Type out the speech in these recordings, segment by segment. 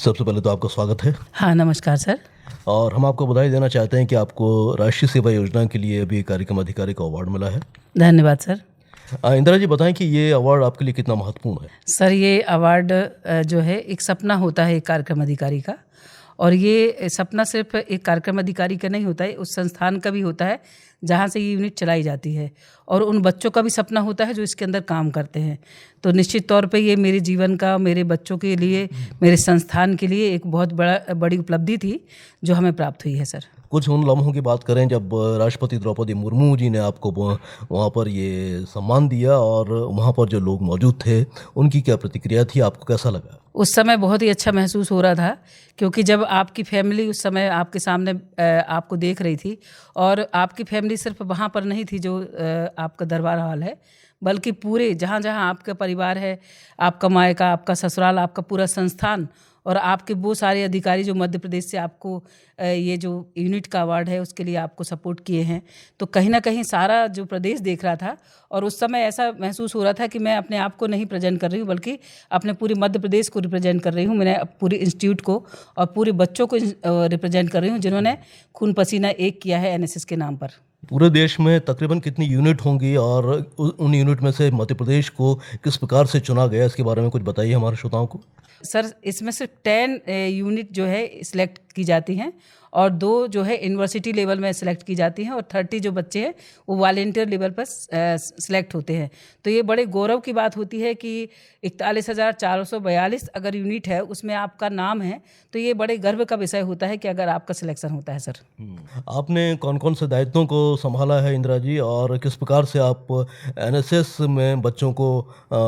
सबसे पहले तो आपका स्वागत है। हाँ, नमस्कार सर। और हम आपको बधाई देना चाहते हैं कि आपको राष्ट्रीय सेवा योजना के लिए अभी कार्यक्रम अधिकारी का अवार्ड मिला है। धन्यवाद सर। इंदिरा जी, बताएं कि ये अवार्ड आपके लिए कितना महत्वपूर्ण है। सर, ये अवार्ड जो है एक सपना होता है एक कार्यक्रम अधिकारी का, और ये सपना सिर्फ एक कार्यक्रम अधिकारी का नहीं होता है, उस संस्थान का भी होता है जहाँ से ये यूनिट चलाई जाती है, और उन बच्चों का भी सपना होता है जो इसके अंदर काम करते हैं। तो निश्चित तौर पे ये मेरे जीवन का, मेरे बच्चों के लिए, मेरे संस्थान के लिए एक बहुत बड़ी उपलब्धि थी जो हमें प्राप्त हुई है सर। कुछ उन लम्हों की बात करें जब राष्ट्रपति द्रौपदी मुर्मू जी ने आपको वहाँ पर ये सम्मान दिया और वहाँ पर जो लोग मौजूद थे उनकी क्या प्रतिक्रिया थी, आपको कैसा लगा? उस समय बहुत ही अच्छा महसूस हो रहा था, क्योंकि जब आपकी फैमिली उस समय आपके सामने आपको देख रही थी, और आपकी फैमिली सिर्फ वहाँ पर नहीं थी जो आपका दरबार हॉल है, बल्कि पूरे जहाँ जहाँ आपका परिवार है, आपका मायका, आपका ससुराल, आपका पूरा संस्थान और आपके वो सारे अधिकारी जो मध्य प्रदेश से आपको ये जो यूनिट का अवार्ड है उसके लिए आपको सपोर्ट किए हैं, तो कहीं ना कहीं सारा जो प्रदेश देख रहा था। और उस समय ऐसा महसूस हो रहा था कि मैं अपने आप को नहीं प्रेजेंट कर रही हूँ, बल्कि अपने पूरे मध्य प्रदेश को रिप्रेजेंट कर रही हूँ। मैंने पूरे इंस्टीट्यूट को और पूरे बच्चों को रिप्रेजेंट कर रही हूँ जिन्होंने खून पसीना एक किया है एनएसएस के नाम पर। पूरे देश में तकरीबन कितनी यूनिट होंगी और उन यूनिट में से मध्य प्रदेश को किस प्रकार से चुना गया, इसके बारे में कुछ बताइए हमारे श्रोताओं को। सर, इसमें सिर्फ 10 यूनिट जो है सिलेक्ट की जाती हैं, और 2 जो है यूनिवर्सिटी लेवल में सिलेक्ट की जाती हैं, और 30 जो बच्चे हैं वो वॉलेंटियर लेवल पर सिलेक्ट होते हैं। तो ये बड़े गौरव की बात होती है कि 41,442 अगर यूनिट है उसमें आपका नाम है, तो ये बड़े गर्व का विषय होता है कि अगर आपका सिलेक्शन होता है सर। आपने कौन कौन से दायित्वों को संभाला है इंदिरा जी, और किस प्रकार से आप एनएसएस में बच्चों को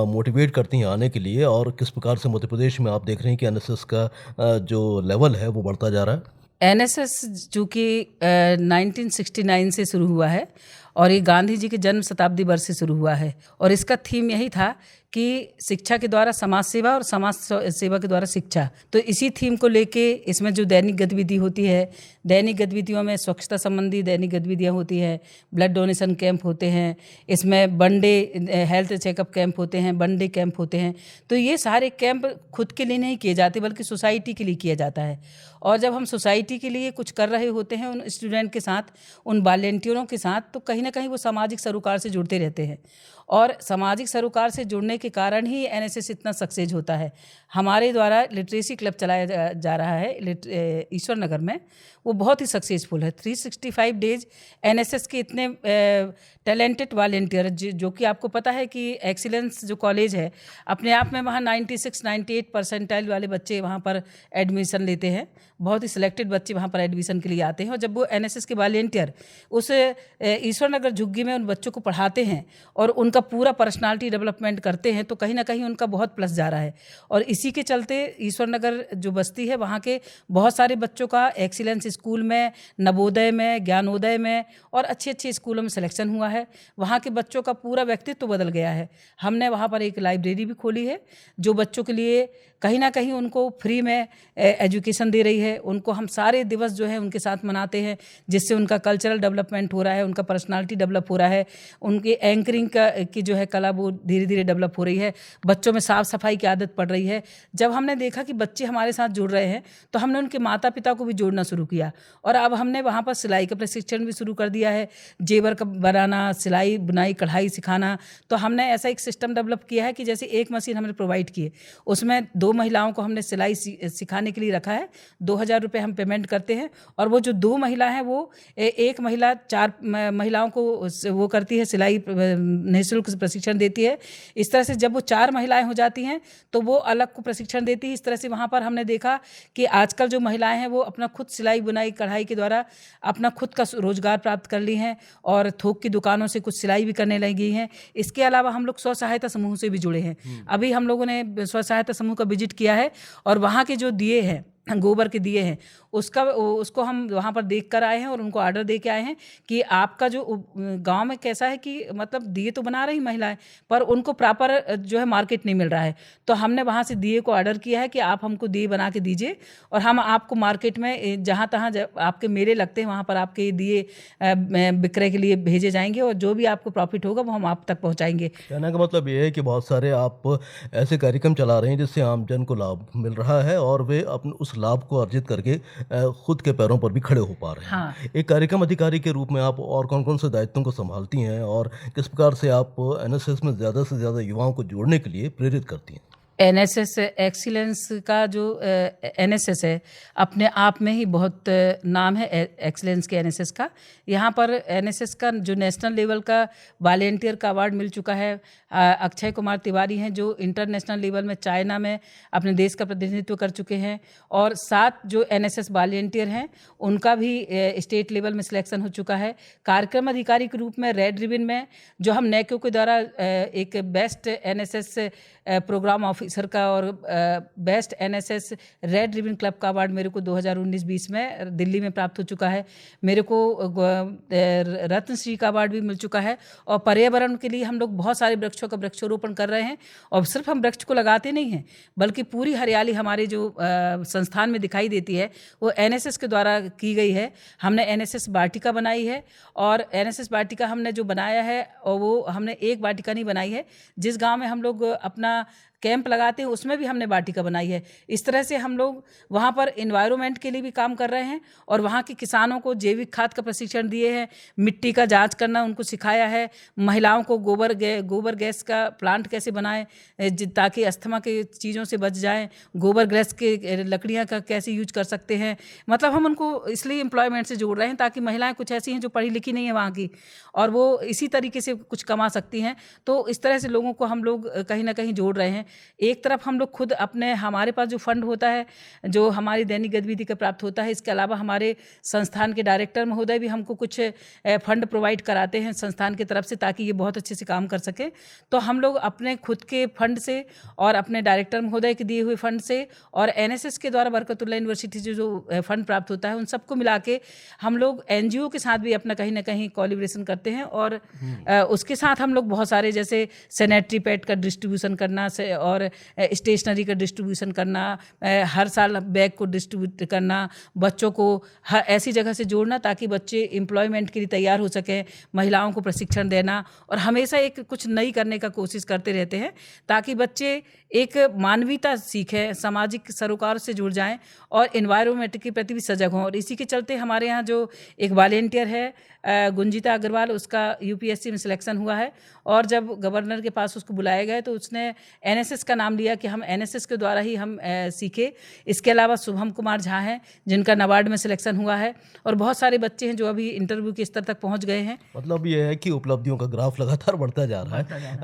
मोटिवेट करती हैं आने के लिए, और किस प्रकार से मध्य प्रदेश में आप देख रहे हैं कि एनएसएस का जो लेवल है वो बढ़ता जा रहा है? एनएसएस जो कि 1969 से शुरू हुआ है, और ये गांधी जी के जन्म शताब्दी वर्ष से शुरू हुआ है, और इसका थीम यही था कि शिक्षा के द्वारा समाज सेवा और समाज सेवा के द्वारा शिक्षा। तो इसी थीम को लेके इसमें जो दैनिक गतिविधि होती है, दैनिक गतिविधियों में स्वच्छता संबंधी दैनिक गतिविधियां होती हैं, ब्लड डोनेशन कैंप होते हैं, इसमें one day health checkup camp होते हैं, वन डे कैंप होते हैं। तो ये सारे कैंप खुद के लिए नहीं किए जाते, बल्कि सोसाइटी के लिए किया जाता है। और जब हम सोसाइटी के लिए कुछ कर रहे होते हैं उन स्टूडेंट के साथ, उन वॉलेंटियरों के साथ, तो कहीं ना कहीं वो सामाजिक सरोकार से जुड़ते रहते हैं, और सामाजिक सरोकार से जुड़ने के कारण ही एनएसएस इतना सक्सेस होता है। हमारे द्वारा लिटरेसी क्लब चलाया जा रहा है ईश्वर नगर में, वो बहुत ही सक्सेसफुल है। 365 डेज एनएसएस के इतने टैलेंटेड वॉलेंटियर, जो कि आपको पता है कि एक्सीलेंस जो कॉलेज है अपने आप में, वहाँ 96-98 परसेंटाइल वाले बच्चे वहाँ पर एडमिशन लेते हैं, बहुत ही सिलेक्टेड बच्चे वहाँ पर एडमिशन के लिए आते हैं। और जब वो एनएसएस के वॉलेंटियर उस ईश्वर नगर झुग्गी में उन बच्चों को पढ़ाते हैं और उनका पूरा पर्सनालिटी डेवलपमेंट करते हैं, तो कहीं ना कहीं उनका बहुत प्लस जा रहा है। और इसी के चलते ईश्वर नगर जो बस्ती है, वहाँ के बहुत सारे बच्चों का एक्सीलेंस स्कूल में, नवोदय में, ज्ञानोदय में और अच्छे अच्छे स्कूलों में सिलेक्शन हुआ है। वहाँ के बच्चों का पूरा व्यक्तित्व बदल गया है। हमने वहाँ पर एक लाइब्रेरी भी खोली है जो बच्चों के लिए कहीं ना कहीं उनको फ्री में एजुकेशन दे रही है। उनको हम सारे दिवस जो है उनके साथ मनाते हैं, जिससे उनका कल्चरल डेवलपमेंट हो रहा है, उनका पर्सनालिटी डेवलप हो रहा है, उनकी एंकरिंग की जो है कला वो धीरे धीरे डेवलप हो रही है, बच्चों में साफ सफाई की आदत पड़ रही है। जब हमने देखा कि बच्चे हमारे साथ जुड़ रहे हैं, तो हमने उनके माता पिता को भी जोड़ना शुरू किया, और अब हमने वहाँ पर सिलाई का प्रशिक्षण भी शुरू कर दिया है, जेवर का बनाना, सिलाई बुनाई कढ़ाई सिखाना। तो हमने ऐसा एक सिस्टम डेवलप किया है कि जैसे एक मशीन हमने प्रोवाइड की है, उसमें 2 महिलाओं को हमने सिलाई सिखाने के लिए रखा है। 2,000 रुपये हम पेमेंट करते हैं, और वो जो 2 महिला हैं वो एक महिला 4 महिलाओं को वो करती है, सिलाई निःशुल्क प्रशिक्षण देती है। इस तरह से जब वो 4 महिलाएं हो जाती हैं तो वो अलग को प्रशिक्षण देती है। इस तरह से वहाँ पर हमने देखा कि आजकल जो महिलाएं हैं वो अपना खुद सिलाई बुनाई कढ़ाई के द्वारा अपना खुद का रोजगार प्राप्त कर ली हैं, और थोक की दुकानों से कुछ सिलाई भी करने लगी हैं। इसके अलावा हम लोग स्व सहायता समूह से भी जुड़े हैं। अभी हम लोगों ने स्व सहायता समूह का विजिट किया है, और वहाँ के जो दिए हैं गोबर के दिए हैं, उसको हम वहाँ पर देख कर आए हैं और उनको ऑर्डर दे के आए हैं कि आपका जो गांव में कैसा है कि मतलब दिए तो बना रही महिलाएं, पर उनको प्रॉपर जो है मार्केट नहीं मिल रहा है। तो हमने वहाँ से दिए को ऑर्डर किया है कि आप हमको दिए बना के दीजिए और हम आपको मार्केट में जहाँ तहाँ आपके मेले लगते हैं वहाँ पर आपके दिए विक्रय के लिए भेजे जाएंगे और जो भी आपको प्रॉफिट होगा वो हम आप तक पहुँचाएंगे। कहने का मतलब ये है कि बहुत सारे आप ऐसे कार्यक्रम चला रहे हैं जिससे आमजन को लाभ मिल रहा है और वे अपने उस लाभ को अर्जित करके खुद के पैरों पर भी खड़े हो पा रहे हाँ। हैं। एक कार्यक्रम अधिकारी के रूप में आप और कौन-कौन से दायित्वों को संभालती हैं और किस प्रकार से आप एनएसएस में ज़्यादा से ज़्यादा युवाओं को जोड़ने के लिए प्रेरित करती हैं? एनएसएस एक्सीलेंस का जो एनएसएस है अपने आप में ही बहुत नाम है एक्सीलेंस के एनएसएस का। यहाँ पर एनएसएस का जो नेशनल लेवल का वॉलेंटियर का अवार्ड मिल चुका है। अक्षय कुमार तिवारी हैं जो इंटरनेशनल लेवल में चाइना में अपने देश का प्रतिनिधित्व कर चुके हैं और 7 जो एनएसएस वॉलेंटियर हैं उनका भी स्टेट लेवल में सिलेक्शन हो चुका है। कार्यक्रम अधिकारी के रूप में रेड रिबन में जो हम नेको के द्वारा एक बेस्ट एनएसएस प्रोग्राम ऑफिसर का और best NSS red ribbon club का अवार्ड मेरे को 2019-20 में दिल्ली में प्राप्त हो चुका है। मेरे को रत्नश्री का अवार्ड भी मिल चुका है और पर्यावरण के लिए हम लोग बहुत सारे वृक्षों का वृक्षारोपण कर रहे हैं और सिर्फ हम वृक्ष को लगाते नहीं हैं बल्कि पूरी हरियाली हमारे जो संस्थान में दिखाई देती है वो एनएसएस के द्वारा की गई है। हमने एनएसएस वाटिका बनाई है और एनएसएस वाटिका हमने जो बनाया है और वो हमने एक वाटिका नहीं बनाई है, जिस गांव में हम लोग अपना कैंप लगाते हैं उसमें भी हमने वाटिका बनाई है। इस तरह से हम लोग वहाँ पर एनवायरनमेंट के लिए भी काम कर रहे हैं और वहाँ के किसानों को जैविक खाद का प्रशिक्षण दिए हैं, मिट्टी का जांच करना उनको सिखाया है, महिलाओं को गोबर गैस का प्लांट कैसे बनाएं ताकि अस्थमा के चीज़ों से बच जाएं, गोबर गैस के लकड़ियाँ का कैसे यूज कर सकते हैं। मतलब हम उनको इसलिए एम्प्लॉयमेंट से जोड़ रहे हैं ताकि महिलाएँ कुछ ऐसी हैं जो पढ़ी लिखी नहीं है वहाँ की और वो इसी तरीके से कुछ कमा सकती हैं। तो इस तरह से लोगों को हम लोग कहीं ना कहीं जोड़ रहे हैं। एक तरफ हम लोग खुद अपने हमारे पास जो फंड होता है जो हमारी दैनिक गतिविधि का प्राप्त होता है, इसके अलावा हमारे संस्थान के डायरेक्टर महोदय भी हमको कुछ फंड प्रोवाइड कराते हैं संस्थान की तरफ से ताकि ये बहुत अच्छे से काम कर सके। तो हम लोग अपने खुद के फंड से और अपने डायरेक्टर महोदय के दिए हुए फंड से और एनएसएस के द्वारा बरकतुल्लाह यूनिवर्सिटी से जो फंड प्राप्त होता है उन सबको मिला के हम लोग एनजीओ के साथ भी अपना कहीं ना कहीं कोलैबोरेशन करते हैं और उसके साथ हम लोग बहुत सारे जैसे सैनिटरी पैड का डिस्ट्रीब्यूशन करना से और स्टेशनरी का डिस्ट्रीब्यूशन करना, हर साल बैग को डिस्ट्रीब्यूट करना, बच्चों को ऐसी जगह से जोड़ना ताकि बच्चे एम्प्लॉयमेंट के लिए तैयार हो सकें, महिलाओं को प्रशिक्षण देना और हमेशा एक कुछ नई करने का कोशिश करते रहते हैं ताकि बच्चे एक मानवीयता सीखें, सामाजिक सरोकार से जुड़ जाएं और एनवायरनमेंट के प्रति भी सजग हों। और इसी के चलते हमारे यहाँ जो एक वॉलेंटियर है गुंजिता अग्रवाल, उसका यूपीएससी में सिलेक्शन हुआ है और जब गवर्नर के पास उसको बुलाया गया तो उसने एनएसएस का नाम लिया कि हम एनएसएस के द्वारा ही हम सीखे। इसके अलावा शुभम कुमार झा हैं जिनका नाबार्ड में सिलेक्शन हुआ है और बहुत सारे बच्चे हैं जो अभी इंटरव्यू के स्तर तक पहुंच गए हैं। मतलब ये है कि उपलब्धियों का ग्राफ लगातार बढ़ता जा रहा है।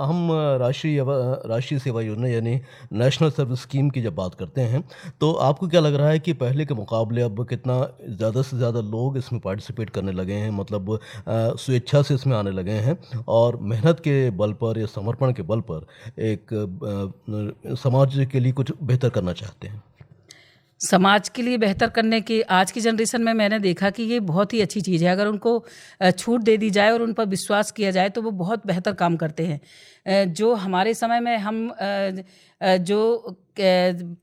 हम राष्ट्रीय सेवा योजना यानी नेशनल सर्विस स्कीम की जब बात करते हैं तो आपको क्या लग रहा है कि पहले के मुकाबले अब कितना ज़्यादा से ज़्यादा लोग इसमें पार्टिसिपेट करने लगे हैं, मतलब स्वेच्छा से इसमें आने लगे हैं और मेहनत के बल पर या समर्पण के बल पर एक समाज के लिए कुछ बेहतर करना चाहते हैं? समाज के लिए बेहतर करने की आज की जनरेशन में मैंने देखा कि ये बहुत ही अच्छी चीज़ है। अगर उनको छूट दे दी जाए और उन पर विश्वास किया जाए तो वो बहुत बेहतर काम करते हैं। जो हमारे समय में हम जो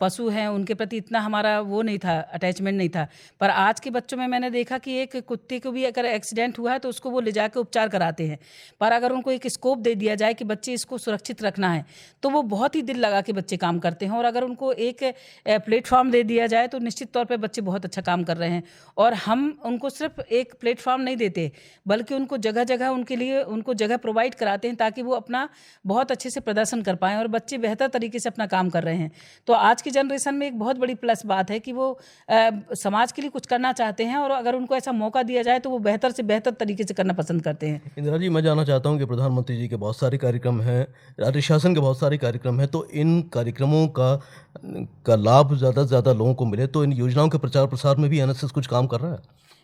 पशु हैं उनके प्रति इतना हमारा वो नहीं था, अटैचमेंट नहीं था, पर आज के बच्चों में मैंने देखा कि एक कुत्ते को भी अगर एक्सीडेंट हुआ है तो उसको वो ले जाकर उपचार कराते हैं। पर अगर उनको एक स्कोप दे दिया जाए कि बच्चे इसको सुरक्षित रखना है तो वो बहुत ही दिल लगा के बच्चे काम करते हैं। और अगर उनको एक प्लेटफॉर्म दे दिया जाए तो निश्चित तौर पर बच्चे बहुत अच्छा काम कर रहे हैं। और हम उनको सिर्फ एक प्लेटफॉर्म नहीं देते बल्कि उनको जगह जगह उनके लिए उनको जगह प्रोवाइड कराते हैं ताकि वो अपना बहुत अच्छे से प्रदर्शन कर पाएँ और बच्चे बेहतर तरीके से अपना काम कर रहे हैं। तो आज की जनरेशन में एक बहुत बड़ी प्लस बात है कि वो समाज के लिए कुछ करना चाहते हैं और अगर उनको ऐसा मौका दिया जाए तो वो बेहतर से बेहतर तरीके से करना पसंद करते हैं। इंदिरा जी, मैं जानना चाहता हूं कि प्रधानमंत्री जी के बहुत सारे कार्यक्रम हैं, राज्य शासन के बहुत सारे कार्यक्रम हैं, तो इन कार्यक्रमों का लाभ ज़्यादा से ज़्यादा लोगों को मिले तो इन योजनाओं के प्रचार प्रसार में भी एनएसएस कुछ काम कर रहा है?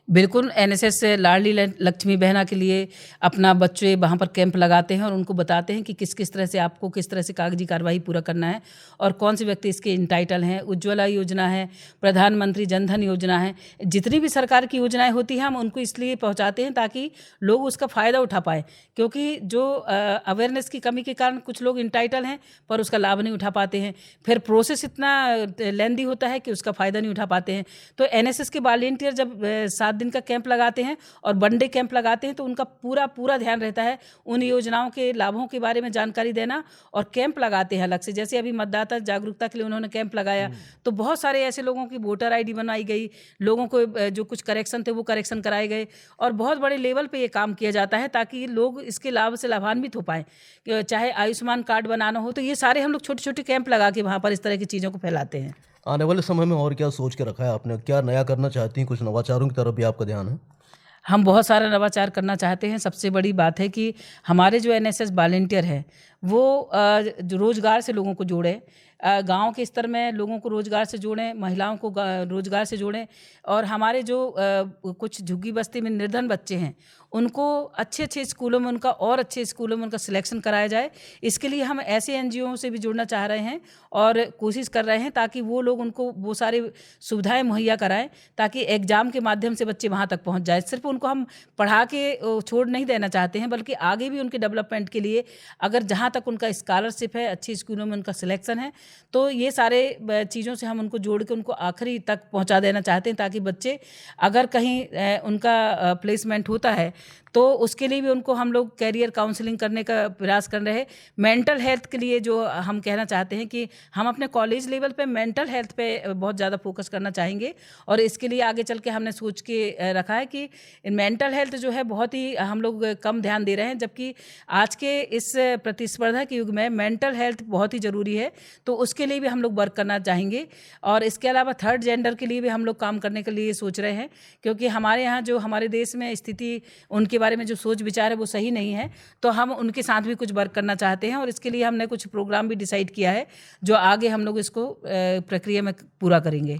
बिल्कुल, एनएसएस से लाडली लक्ष्मी बहना के लिए अपना बच्चे वहाँ पर कैंप लगाते हैं और उनको बताते हैं कि किस-किस तरह से आपको किस तरह से कागजी कार्रवाई पूरा करना है और कौन से व्यक्ति इसके एंटाइटल हैं। उज्ज्वला योजना है, प्रधानमंत्री जनधन योजना है, जितनी भी सरकार की योजनाएँ होती हैं हम उनको इसलिए पहुँचाते हैं ताकि लोग उसका फ़ायदा उठा पाएँ। क्योंकि जो अवेयरनेस की कमी के कारण कुछ लोग एंटाइटल हैं पर उसका लाभ नहीं उठा पाते हैं। फिर प्रोसेस इतना लेंदी होता है कि उसका फ़ायदा नहीं उठा पाते हैं। तो एनएसएस के वॉलंटियर जब 7 दिन का कैंप लगाते हैं और वन डे कैंप लगाते हैं तो उनका पूरा ध्यान रहता है उन योजनाओं के लाभों के बारे में जानकारी देना और कैंप लगाते हैं अलग से। जैसे अभी मतदाता जागरूकता के लिए उन्होंने कैंप लगाया तो बहुत सारे ऐसे लोगों की वोटर आईडी बनाई गई, लोगों को जो कुछ करेक्शन थे वो करेक्शन कराए गए और बहुत बड़े लेवल पे ये काम किया जाता है ताकि लोग इसके लाभ से लाभान्वित हो पाएँ। चाहे आयुष्मान कार्ड बनाना हो, तो ये सारे हम लोग छोटे-छोटे कैंप लगा के वहाँ पर इस तरह की चीज़ों को फैलाते हैं। आने वाले समय में और क्या सोच के रखा है आपने? क्या नया करना चाहती हैं? कुछ नवाचारों की तरफ भी आपका ध्यान है? हम बहुत सारा नवाचार करना चाहते हैं। सबसे बड़ी बात है कि हमारे जो एनएसएस वॉलंटियर हैं वो जो रोज़गार से लोगों को जोड़ें, गाँव के स्तर में लोगों को रोज़गार से जोड़ें, महिलाओं को रोज़गार से जोड़ें और हमारे जो कुछ झुग्गी बस्ती में निर्धन बच्चे हैं उनको अच्छे-अच्छे स्कूलों में और अच्छे स्कूलों में उनका सिलेक्शन कराया जाए। इसके लिए हम ऐसे एनजीओ से भी जुड़ना चाह रहे हैं और कोशिश कर रहे हैं ताकि वो लोग उनको वो सारी सुविधाएँ मुहैया कराएँ ताकि एग्ज़ाम के माध्यम से बच्चे वहाँ तक पहुँच जाएँ। सिर्फ़ उनको हम पढ़ा के छोड़ नहीं देना चाहते हैं बल्कि आगे भी उनके डेवलपमेंट के लिए अगर जहाँ तक उनका स्कॉलरशिप है, अच्छी स्कूलों में उनका सिलेक्शन है, तो ये सारे चीज़ों से हम उनको जोड़ के उनको आखिरी तक पहुँचा देना चाहते हैं ताकि बच्चे अगर कहीं उनका प्लेसमेंट होता है तो उसके लिए भी उनको हम लोग कैरियर काउंसलिंग करने का प्रयास कर रहे हैं। मेंटल हेल्थ के लिए जो हम कहना चाहते हैं कि हम अपने कॉलेज लेवल पे मेंटल हेल्थ पे बहुत ज़्यादा फोकस करना चाहेंगे और इसके लिए आगे चल के हमने सोच के रखा है कि मेंटल हेल्थ जो है बहुत ही हम लोग कम ध्यान दे रहे हैं, जबकि आज के इस प्रतिस्पर्धा के युग में मेंटल हेल्थ बहुत ही ज़रूरी है, तो उसके लिए भी हम लोग वर्क करना चाहेंगे। और इसके अलावा थर्ड जेंडर के लिए भी हम लोग काम करने के लिए सोच रहे हैं क्योंकि हमारे यहाँ जो हमारे देश में स्थिति उनके बारे में जो सोच विचार है वो सही नहीं है, तो हम उनके साथ भी कुछ वर्क करना चाहते हैं और इसके लिए हमने कुछ प्रोग्राम भी डिसाइड किया है जो आगे हम लोग इसको प्रक्रिया में पूरा करेंगे।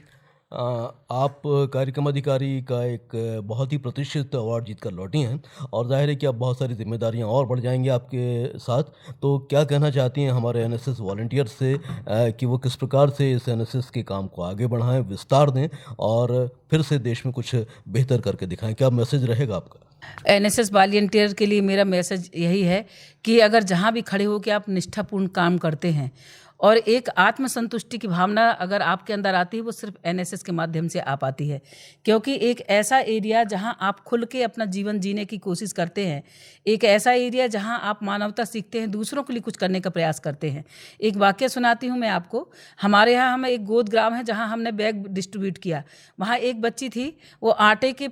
आप कार्यक्रम अधिकारी का एक बहुत ही प्रतिष्ठित अवार्ड जीत कर लौटी हैं और ज़ाहिर है कि अब बहुत सारी ज़िम्मेदारियां और बढ़ जाएंगी आपके साथ। तो क्या कहना चाहती हैं हमारे एनएसएस वॉलंटियर से कि वो किस प्रकार से इस एनएसएस के काम को आगे बढ़ाएं, विस्तार दें और फिर से देश में कुछ बेहतर करके दिखाएं? क्या मैसेज रहेगा आपका? एनएसएस वॉलंटियर के लिए मेरा मैसेज यही है कि अगर जहाँ भी खड़े हो कि आप निष्ठापूर्ण काम करते हैं और एक आत्मसंतुष्टि की भावना अगर आपके अंदर आती है वो सिर्फ एनएसएस के माध्यम से आ पाती है, क्योंकि एक ऐसा एरिया जहां आप खुल के अपना जीवन जीने की कोशिश करते हैं, एक ऐसा एरिया जहां आप मानवता सीखते हैं, दूसरों के लिए कुछ करने का प्रयास करते हैं। एक वाक्य सुनाती हूं मैं आपको। हमारे यहाँ हम एक गोद ग्राम है जहाँ हमने बैग डिस्ट्रीब्यूट किया। वहाँ एक बच्ची थी, वो आटे के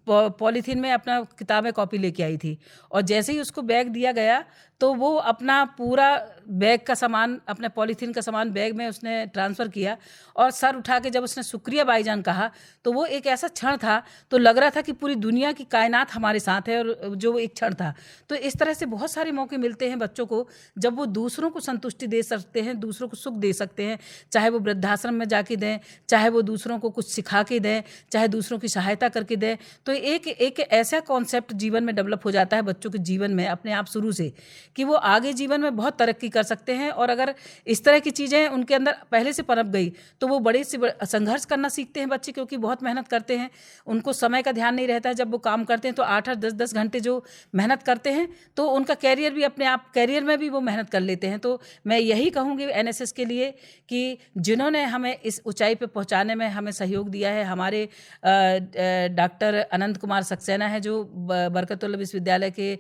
पॉलीथीन में अपना किताबें कॉपी लेके आई थी और जैसे ही उसको बैग दिया गया तो वो अपना पूरा बैग का सामान, अपने पॉलीथीन का सामान बैग में उसने ट्रांसफ़र किया और सर उठा के जब उसने शुक्रिया भाईजान कहा तो वो एक ऐसा क्षण था, तो लग रहा था कि पूरी दुनिया की कायनात हमारे साथ है और जो एक क्षण था। तो इस तरह से बहुत सारे मौके मिलते हैं बच्चों को जब वो दूसरों को संतुष्टि दे सकते हैं, दूसरों को सुख दे सकते हैं, चाहे वो वृद्धाश्रम में जाके दें, चाहे वो दूसरों को कुछ सिखा के दें, चाहे दूसरों की सहायता करके दें। तो एक ऐसा कॉन्सेप्ट जीवन में डेवलप हो जाता है बच्चों के जीवन में अपने आप शुरू से कि वो आगे जीवन में बहुत तरक्की कर सकते हैं। और अगर इस तरह की चीज़ें उनके अंदर पहले से पनप गई तो वो बड़े से संघर्ष करना सीखते हैं बच्चे, क्योंकि बहुत मेहनत करते हैं, उनको समय का ध्यान नहीं रहता है। जब वो काम करते हैं तो 8-8 10-10 घंटे जो मेहनत करते हैं तो उनका कैरियर भी अपने आप कैरियर में भी वो मेहनत कर लेते हैं। तो मैं यही कहूँगी एनएसएस के लिए कि जिन्होंने हमें इस ऊंचाई पे पहुँचाने में हमें सहयोग दिया है, हमारे डॉक्टर अनंत कुमार सक्सेना है जो बरकतुल्लाह विश्वविद्यालय के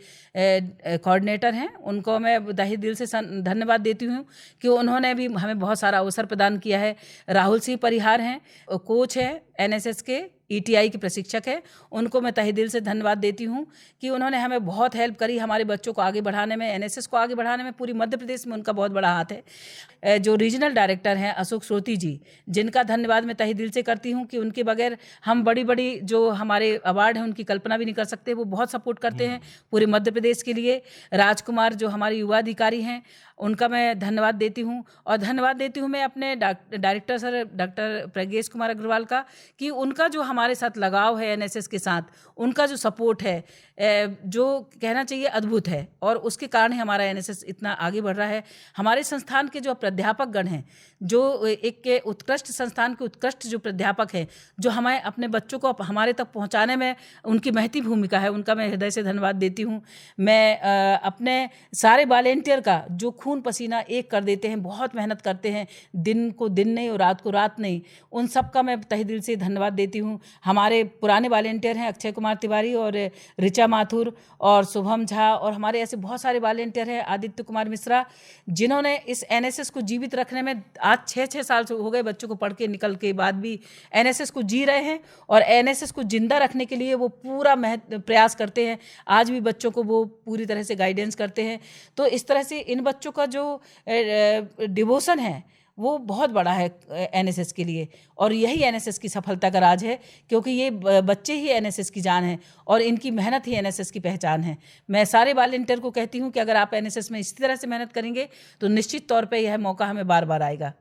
कोऑर्डिनेटर हैं, उनको मैं तहे दिल से धन्यवाद देती हूँ कि उन्होंने भी हमें बहुत सारा अवसर प्रदान किया है। राहुल सिंह परिहार हैं, कोच है एनएसएस के, ईटीआई के प्रशिक्षक है, उनको मैं तहे दिल से धन्यवाद देती हूँ कि उन्होंने हमें बहुत हेल्प करी हमारे बच्चों को आगे बढ़ाने में, एनएसएस को आगे बढ़ाने में। पूरी मध्य प्रदेश में उनका बहुत बड़ा हाथ है। जो रीजनल डायरेक्टर हैं अशोक श्रोती जी, जिनका धन्यवाद मैं तहे दिल से करती हूँ कि उनके बगैर हम बड़ी बड़ी जो हमारे अवार्ड हैं उनकी कल्पना भी नहीं कर सकते। वो बहुत सपोर्ट करते हैं पूरे मध्य प्रदेश के लिए। राजकुमार जो हमारे युवा अधिकारी हैं उनका मैं धन्यवाद देती हूँ। और धन्यवाद देती हूँ मैं अपने director sir doctor Pragyesh Kumar Agarwal का, कि उनका जो हमारे साथ लगाव है एनएसएस के साथ, उनका जो सपोर्ट है, जो कहना चाहिए अद्भुत है, और उसके कारण ही हमारा एनएसएस इतना आगे बढ़ रहा है। हमारे संस्थान के जो प्राध्यापक गण हैं, जो एक के उत्कृष्ट संस्थान के उत्कृष्ट जो प्राध्यापक हैं, जो हमें अपने बच्चों को हमारे तक पहुंचाने में उनकी महती भूमिका है, उनका मैं हृदय से धन्यवाद देती हूं। मैं अपने सारे वॉलेंटियर का जो खून पसीना एक कर देते हैं, बहुत मेहनत करते हैं, दिन को दिन नहीं और रात को रात नहीं, उन सब का मैं तहे दिल से धन्यवाद देती हूँ। हमारे पुराने वॉलेंटियर हैं अक्षय कुमार तिवारी और ऋचा माथुर और शुभम झा, और हमारे ऐसे बहुत सारे वॉलेंटियर हैं, आदित्य कुमार मिश्रा, जिन्होंने इस एनएसएस को जीवित रखने में आज 6-6 साल हो गए बच्चों को पढ़ के निकल के बाद भी एनएसएस को जी रहे हैं, और एनएसएस को जिंदा रखने के लिए वो पूरा प्रयास करते हैं। आज भी बच्चों को वो पूरी तरह से गाइडेंस करते हैं। तो इस तरह से इन बच्चों का जो डिवोशन है वो बहुत बड़ा है एनएसएस के लिए, और यही एनएसएस की सफलता का राज है, क्योंकि ये बच्चे ही एनएसएस की जान है और इनकी मेहनत ही एनएसएस की पहचान है। मैं सारे वॉलंटियर को कहती हूँ कि अगर आप एनएसएस में इसी तरह से मेहनत करेंगे तो निश्चित तौर पे यह मौका हमें बार बार आएगा।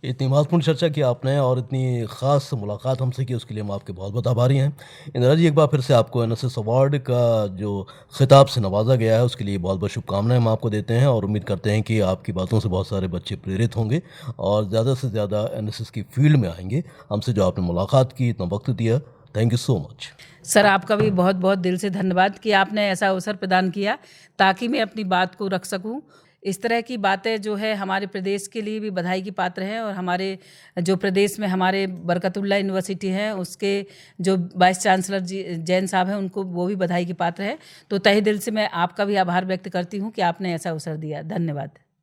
इतनी महत्वपूर्ण चर्चा की आपने और इतनी ख़ास मुलाकात हमसे की, उसके लिए हम आपके बहुत बहुत आभारी हैं। इंदिरा जी, एक बार फिर से आपको एनएसएस अवार्ड का जो खिताब से नवाजा गया है उसके लिए बहुत बहुत शुभकामनाएं हम आपको देते हैं, और उम्मीद करते हैं कि आपकी बातों से बहुत सारे बच्चे प्रेरित होंगे और ज़्यादा से ज़्यादा एनएसएस की फील्ड में आएंगे। हमसे जो आपने मुलाकात की, इतना वक्त दिया, thank you so much. Sir, आपका भी बहुत बहुत दिल से धन्यवाद कि आपने ऐसा अवसर प्रदान किया ताकि मैं अपनी बात को रख सकूं। इस तरह की बातें जो है हमारे प्रदेश के लिए भी बधाई की पात्र है, और हमारे जो प्रदेश में हमारे बरकतुल्लाह यूनिवर्सिटी है उसके जो वाइस चांसलर जी जैन साहब हैं, उनको वो भी बधाई की पात्र है। तो तहे दिल से मैं आपका भी आभार व्यक्त करती हूँ कि आपने ऐसा अवसर दिया। धन्यवाद।